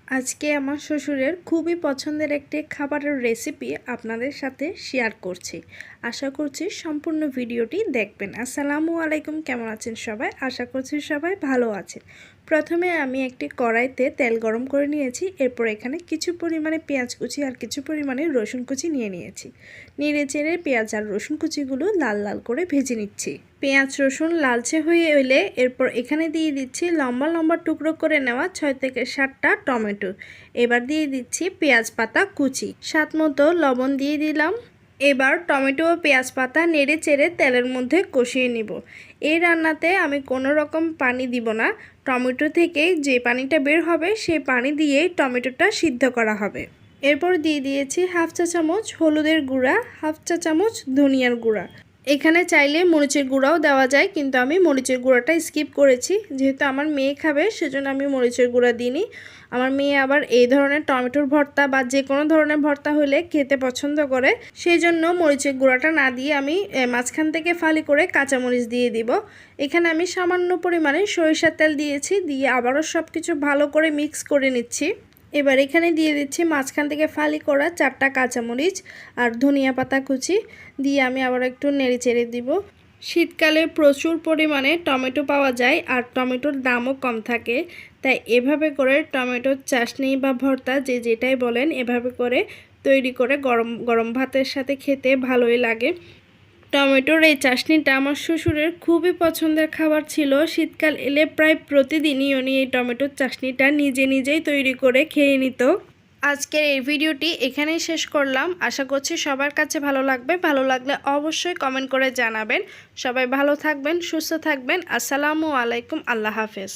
আজকে আমার শ্বশুরের খুবই পছন্দের একটি খাবারের রেসিপি আপনাদের সাথে শেয়ার করছি। আশা করছি সম্পূর্ণ ভিডিওটি দেখবেন। আসসালামু আলাইকুম, কেমন আছেন সবাই? আশা করছি সবাই ভালো আছেন। প্রথমে আমি একটি কড়াইতে তেল গরম করে নিয়েছি। এরপর এখানে কিছু পরিমাণে পেঁয়াজ কুচি আর কিছু পরিমাণে রসুন কুচি নিয়ে নিয়েছি। নেড়ে চেড়ে পেঁয়াজ আর রসুন কুচিগুলো লাল লাল করে ভেজে নিচ্ছি। পেঁয়াজ রসুন লালচে হয়ে এলে এরপর এখানে দিয়ে দিচ্ছি লম্বা লম্বা টুকরো করে নেওয়া 6 থেকে 7টা টমেটো। এবার দিয়ে দিচ্ছি পেঁয়াজ পাতা কুচি, স্বাদ মতো লবণ দিয়ে দিলাম। এবার টমেটো ও পেঁয়াজ পাতা নেড়ে চেড়ে তেলের মধ্যে কষিয়ে নিব। এই রান্নাতে আমি কোনো রকম পানি দিব না। টমেটো থেকে যে পানিটা বের হবে সেই পানি দিয়েই টমেটোটা সিদ্ধ করা হবে। এরপর দিয়ে দিয়েছি হাফ চা চামচ হলুদের গুঁড়া, হাফ চা চামচ ধনিয়ার গুঁড়া। এখানে চাইলে মরিচের গুঁড়াও দেওয়া যায়, কিন্তু আমি মরিচের গুঁড়াটা স্কিপ করেছি। যেহেতু আমার মেয়ে খাবে সেজন্য আমি মরিচের গুঁড়া দিইনি। আমার মেয়ে আবার এই ধরনের টমেটোর ভর্তা বা যে কোনো ধরনের ভর্তা হলে খেতে পছন্দ করে, সেই জন্য মরিচের গুঁড়াটা না দিয়ে আমি মাঝখান থেকে ফালি করে কাঁচামরিচ দিয়ে দিব। এখানে আমি সামান্য পরিমাণে সরিষার তেল দিয়েছি, দিয়ে আবারও সব কিছু ভালো করে মিক্স করে নিচ্ছি। এবার এখানে দিয়ে দিচ্ছি মাঝখান থেকে ফালি করা 4টা কাঁচামরিচ আর ধনিয়া পাতা কুচি দিয়ে আমি আবার একটু নেড়ে চেড়ে দিব। শীতকালে প্রচুর পরিমাণে টমেটো পাওয়া যায় আর টমেটোর দামও কম থাকে, তাই এভাবে করে টমেটোর চাটনি বা ভর্তা যে যেটাই বলেন এভাবে করে তৈরি করে গরম গরম ভাতের সাথে খেতে ভালোই লাগে। টমেটোর এই চাটনিটা আমার শ্বশুরের খুবই পছন্দের খাবার ছিল। শীতকাল এলে প্রায় প্রতিদিনই উনি এই টমেটোর চাটনিটা নিজেই তৈরি করে খেয়ে নিত। আজকের এই ভিডিওটি এখানেই শেষ করলাম। আশা করছি সবার কাছে ভালো লাগবে। ভালো লাগলে অবশ্যই কমেন্ট করে জানাবেন। সবাই ভালো থাকবেন, সুস্থ থাকবেন। আসসালামু আলাইকুম, আল্লাহ হাফেজ।